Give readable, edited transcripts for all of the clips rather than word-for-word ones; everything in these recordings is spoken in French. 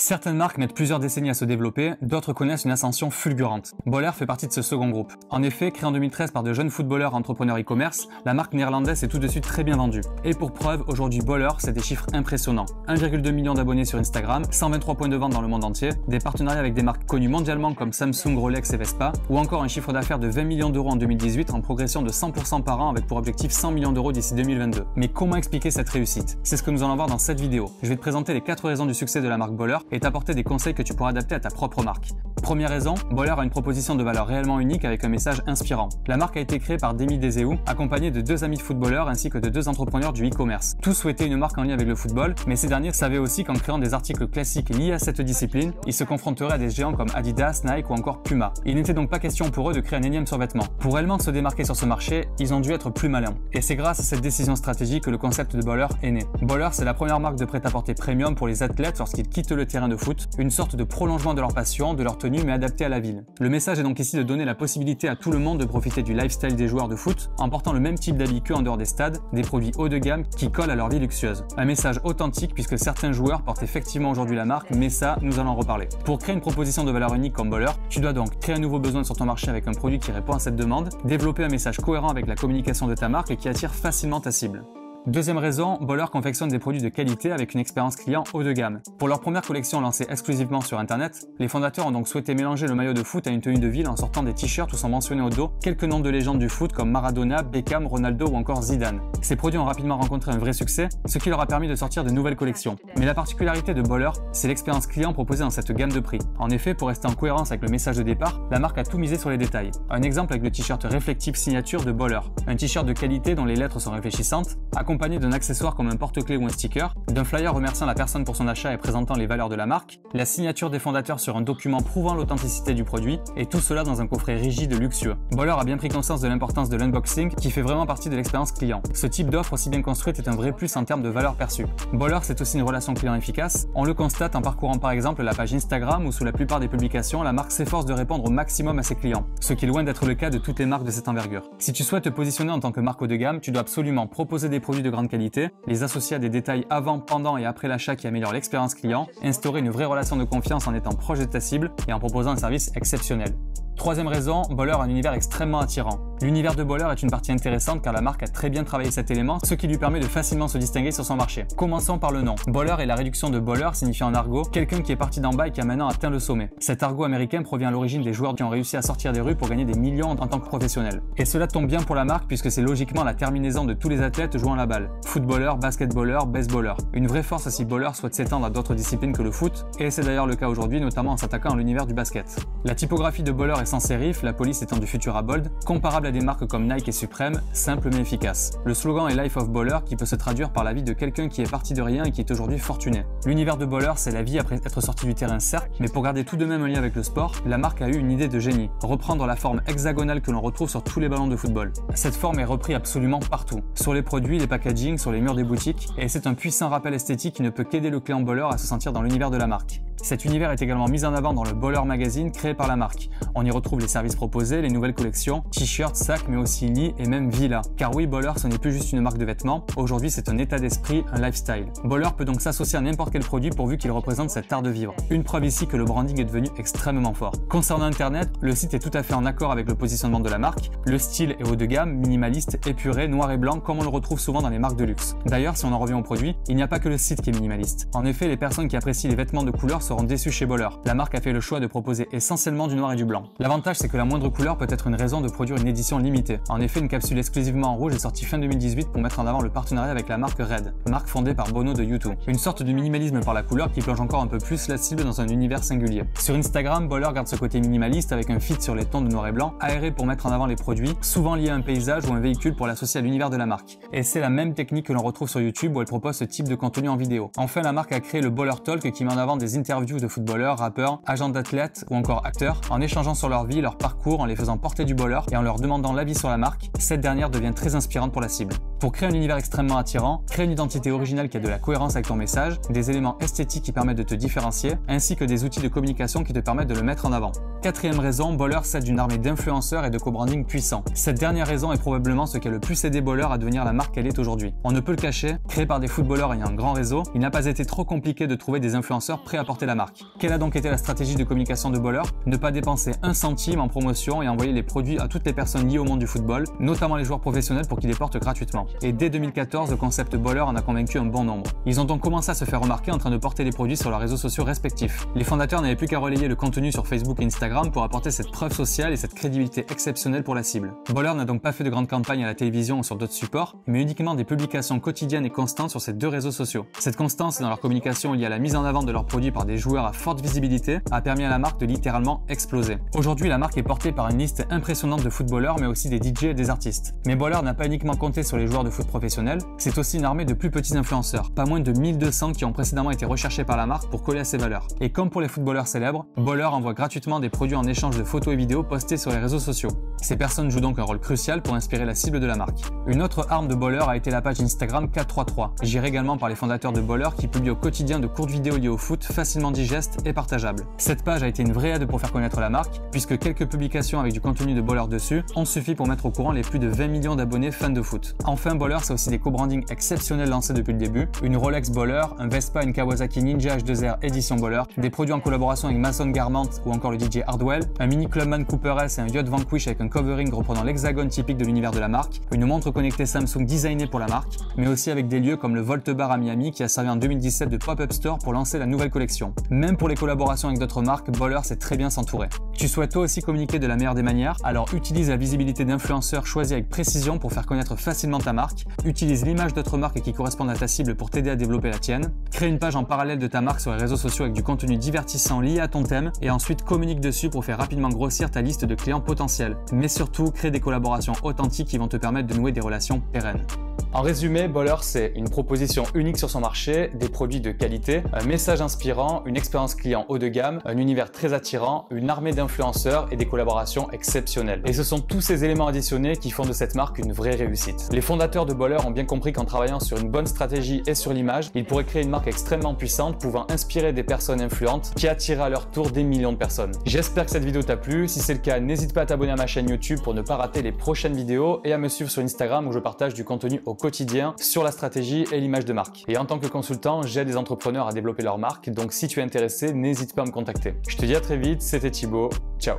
Certaines marques mettent plusieurs décennies à se développer, d'autres connaissent une ascension fulgurante. Boller fait partie de ce second groupe. En effet, créée en 2013 par de jeunes footballeurs entrepreneurs e-commerce, la marque néerlandaise est tout de suite très bien vendue. Et pour preuve, aujourd'hui Boller, c'est des chiffres impressionnants. 1,2 million d'abonnés sur Instagram, 123 points de vente dans le monde entier, des partenariats avec des marques connues mondialement comme Samsung, Rolex et Vespa, ou encore un chiffre d'affaires de 20 millions d'euros en 2018 en progression de 100% par an avec pour objectif 100 millions d'euros d'ici 2022. Mais comment expliquer cette réussite? C'est ce que nous allons voir dans cette vidéo. Je vais te présenter les 4 raisons du succès de la marque Boller et t'apporter des conseils que tu pourras adapter à ta propre marque. Première raison, Boller a une proposition de valeur réellement unique avec un message inspirant. La marque a été créée par Demi Deseu, accompagné de 2 amis de footballeurs ainsi que de 2 entrepreneurs du e-commerce. Tous souhaitaient une marque en lien avec le football, mais ces derniers savaient aussi qu'en créant des articles classiques liés à cette discipline, ils se confronteraient à des géants comme Adidas, Nike ou encore Puma. Il n'était donc pas question pour eux de créer un énième survêtement. Pour réellement se démarquer sur ce marché, ils ont dû être plus malins. Et c'est grâce à cette décision stratégique que le concept de Boller est né. Boller, c'est la première marque de prêt-à-porter premium pour les athlètes lorsqu'ils quittent le terrain de foot, une sorte de prolongement de leur passion, de leur tenue mais adapté à la ville. Le message est donc ici de donner la possibilité à tout le monde de profiter du lifestyle des joueurs de foot en portant le même type d'habits qu'en dehors des stades, des produits haut de gamme qui collent à leur vie luxueuse. Un message authentique puisque certains joueurs portent effectivement aujourd'hui la marque, mais ça, nous allons en reparler. Pour créer une proposition de valeur unique comme Boller, tu dois donc créer un nouveau besoin sur ton marché avec un produit qui répond à cette demande, développer un message cohérent avec la communication de ta marque et qui attire facilement ta cible. Deuxième raison, Boller confectionne des produits de qualité avec une expérience client haut de gamme. Pour leur première collection lancée exclusivement sur internet, les fondateurs ont donc souhaité mélanger le maillot de foot à une tenue de ville en sortant des t-shirts où sont mentionnés au dos quelques noms de légendes du foot comme Maradona, Beckham, Ronaldo ou encore Zidane. Ces produits ont rapidement rencontré un vrai succès, ce qui leur a permis de sortir de nouvelles collections. Mais la particularité de Boller, c'est l'expérience client proposée dans cette gamme de prix. En effet, pour rester en cohérence avec le message de départ, la marque a tout misé sur les détails. Un exemple avec le t-shirt réflectif signature de Boller. Un t-shirt de qualité dont les lettres sont réfléchissantes, accompagné d'un accessoire comme un porte-clés ou un sticker, d'un flyer remerciant la personne pour son achat et présentant les valeurs de la marque, la signature des fondateurs sur un document prouvant l'authenticité du produit, et tout cela dans un coffret rigide luxueux. Boller a bien pris conscience de l'importance de l'unboxing qui fait vraiment partie de l'expérience client. Ce type d'offre aussi bien construite est un vrai plus en termes de valeur perçue. Boller, c'est aussi une relation client efficace. On le constate en parcourant par exemple la page Instagram où sous la plupart des publications, la marque s'efforce de répondre au maximum à ses clients, ce qui est loin d'être le cas de toutes les marques de cette envergure. Si tu souhaites te positionner en tant que marque haut de gamme, tu dois absolument proposer des produits de grande qualité, les associer à des détails avant, pendant et après l'achat qui améliorent l'expérience client, instaurer une vraie relation de confiance en étant proche de ta cible et en proposant un service exceptionnel. Troisième raison, Boller a un univers extrêmement attirant. L'univers de Boller est une partie intéressante car la marque a très bien travaillé cet élément, ce qui lui permet de facilement se distinguer sur son marché. Commençons par le nom. Boller et la réduction de Boller signifie en argot quelqu'un qui est parti d'en bas et qui a maintenant atteint le sommet. Cet argot américain provient à l'origine des joueurs qui ont réussi à sortir des rues pour gagner des millions en tant que professionnels. Et cela tombe bien pour la marque puisque c'est logiquement la terminaison de tous les athlètes jouant la balle. Footballeur, basketballeur, baseballeur. Une vraie force si Boller souhaite s'étendre à d'autres disciplines que le foot, et c'est d'ailleurs le cas aujourd'hui, notamment en s'attaquant à l'univers du basket. La typographie de Boller est sans sérif, la police étant du futur à bold, comparable à des marques comme Nike et Supreme, simple mais efficace. Le slogan est Life of Boller qui peut se traduire par la vie de quelqu'un qui est parti de rien et qui est aujourd'hui fortuné. L'univers de Boller, c'est la vie après être sorti du terrain certes, mais pour garder tout de même un lien avec le sport, la marque a eu une idée de génie, reprendre la forme hexagonale que l'on retrouve sur tous les ballons de football. Cette forme est reprise absolument partout, sur les produits, les packaging, sur les murs des boutiques, et c'est un puissant rappel esthétique qui ne peut qu'aider le client Boller à se sentir dans l'univers de la marque. Cet univers est également mis en avant dans le Boller Magazine créé par la marque. On y retrouve les services proposés, les nouvelles collections, t-shirts, sacs, mais aussi lits et même villas. Car oui, Boller, ce n'est plus juste une marque de vêtements, aujourd'hui c'est un état d'esprit, un lifestyle. Boller peut donc s'associer à n'importe quel produit pourvu qu'il représente cet art de vivre. Une preuve ici que le branding est devenu extrêmement fort. Concernant Internet, le site est tout à fait en accord avec le positionnement de la marque. Le style est haut de gamme, minimaliste, épuré, noir et blanc comme on le retrouve souvent dans les marques de luxe. D'ailleurs, si on en revient au produit, il n'y a pas que le site qui est minimaliste. En effet, les personnes qui apprécient les vêtements de couleur seront déçues chez Boller. La marque a fait le choix de proposer essentiellement du noir et du blanc. L'avantage, c'est que la moindre couleur peut être une raison de produire une édition limitée. En effet, une capsule exclusivement en rouge est sortie fin 2018 pour mettre en avant le partenariat avec la marque Red, marque fondée par Bono de U2. Une sorte de minimalisme par la couleur qui plonge encore un peu plus la cible dans un univers singulier. Sur Instagram, Boller garde ce côté minimaliste avec un feed sur les tons de noir et blanc, aéré pour mettre en avant les produits, souvent liés à un paysage ou un véhicule pour l'associer à l'univers de la marque. Et c'est la même technique que l'on retrouve sur YouTube où elle propose ce type de contenu en vidéo. Enfin, la marque a créé le Boller Talk qui met en avant des interviews de footballeurs, rappeurs, agents d'athlètes ou encore acteurs, en échangeant sur leur vie, leur parcours, en les faisant porter du Boller et en leur demandant l'avis sur la marque. Cette dernière devient très inspirante pour la cible. Pour créer un univers extrêmement attirant, crée une identité originale qui a de la cohérence avec ton message, des éléments esthétiques qui permettent de te différencier, ainsi que des outils de communication qui te permettent de le mettre en avant. Quatrième raison, Boller s'aide d'une armée d'influenceurs et de co-branding puissants. Cette dernière raison est probablement ce qui a le plus aidé Boller à devenir la marque qu'elle est aujourd'hui. On ne peut le cacher, créé par des footballeurs ayant un grand réseau, il n'a pas été trop compliqué de trouver des influenceurs prêts à porter la la marque. Quelle a donc été la stratégie de communication de Baller? Ne pas dépenser un centime en promotion et envoyer les produits à toutes les personnes liées au monde du football, notamment les joueurs professionnels pour qu'ils les portent gratuitement. Et dès 2014, le concept Baller en a convaincu un bon nombre. Ils ont donc commencé à se faire remarquer en train de porter les produits sur leurs réseaux sociaux respectifs. Les fondateurs n'avaient plus qu'à relayer le contenu sur Facebook et Instagram pour apporter cette preuve sociale et cette crédibilité exceptionnelle pour la cible. Baller n'a donc pas fait de grandes campagnes à la télévision ou sur d'autres supports, mais uniquement des publications quotidiennes et constantes sur ces deux réseaux sociaux. Cette constance dans leur communication liée à la mise en avant de leurs produits par des joueurs à forte visibilité a permis à la marque de littéralement exploser. Aujourd'hui, la marque est portée par une liste impressionnante de footballeurs, mais aussi des DJ et des artistes. Mais Baller n'a pas uniquement compté sur les joueurs de foot professionnels, c'est aussi une armée de plus petits influenceurs, pas moins de 1200 qui ont précédemment été recherchés par la marque pour coller à ses valeurs. Et comme pour les footballeurs célèbres, Baller envoie gratuitement des produits en échange de photos et vidéos postés sur les réseaux sociaux. Ces personnes jouent donc un rôle crucial pour inspirer la cible de la marque. Une autre arme de Baller a été la page Instagram 433, gérée également par les fondateurs de Baller qui publient au quotidien de courtes vidéos liées au foot facilement digestes et partageables. Cette page a été une vraie aide pour faire connaître la marque, puisque quelques publications avec du contenu de Baller dessus ont suffi pour mettre au courant les plus de 20 millions d'abonnés fans de foot. Enfin, Baller, c'est aussi des co-brandings exceptionnels lancés depuis le début, une Rolex Baller, un Vespa, une Kawasaki Ninja H2R édition Baller, des produits en collaboration avec Mason Garment ou encore le DJ Hardwell, un mini Clubman Cooper S et un yacht Vanquish avec un covering reprenant l'hexagone typique de l'univers de la marque, une montre connectée Samsung designée pour la marque, mais aussi avec des lieux comme le Volt Bar à Miami qui a servi en 2017 de pop-up store pour lancer la nouvelle collection. Même pour les collaborations avec d'autres marques, Baller sait très bien s'entourer. Tu souhaites toi aussi communiquer de la meilleure des manières? Alors utilise la visibilité d'influenceurs choisis avec précision pour faire connaître facilement ta marque, utilise l'image d'autres marques qui correspondent à ta cible pour t'aider à développer la tienne, crée une page en parallèle de ta marque sur les réseaux sociaux avec du contenu divertissant lié à ton thème et ensuite communique dessus pour faire rapidement grossir ta liste de clients potentiels. Mais surtout, crée des collaborations authentiques qui vont te permettre de nouer des relations pérennes. En résumé, Baller, c'est une proposition unique sur son marché, des produits de qualité, un message inspirant, une expérience client haut de gamme, un univers très attirant, une armée d'influenceurs et des collaborations exceptionnelles. Et ce sont tous ces éléments additionnés qui font de cette marque une vraie réussite. Les fondateurs de Baller ont bien compris qu'en travaillant sur une bonne stratégie et sur l'image, ils pourraient créer une marque extrêmement puissante pouvant inspirer des personnes influentes qui attirent à leur tour des millions de personnes. J'espère que cette vidéo t'a plu. Si c'est le cas, n'hésite pas à t'abonner à ma chaîne YouTube pour ne pas rater les prochaines vidéos et à me suivre sur Instagram où je partage du contenu au quotidien sur la stratégie et l'image de marque. Et en tant que consultant, j'aide les entrepreneurs à développer leur marque, donc si tu es intéressé, n'hésite pas à me contacter. Je te dis à très vite, c'était Thibaut, ciao.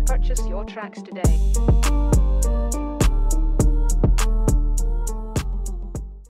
Purchase your tracks today.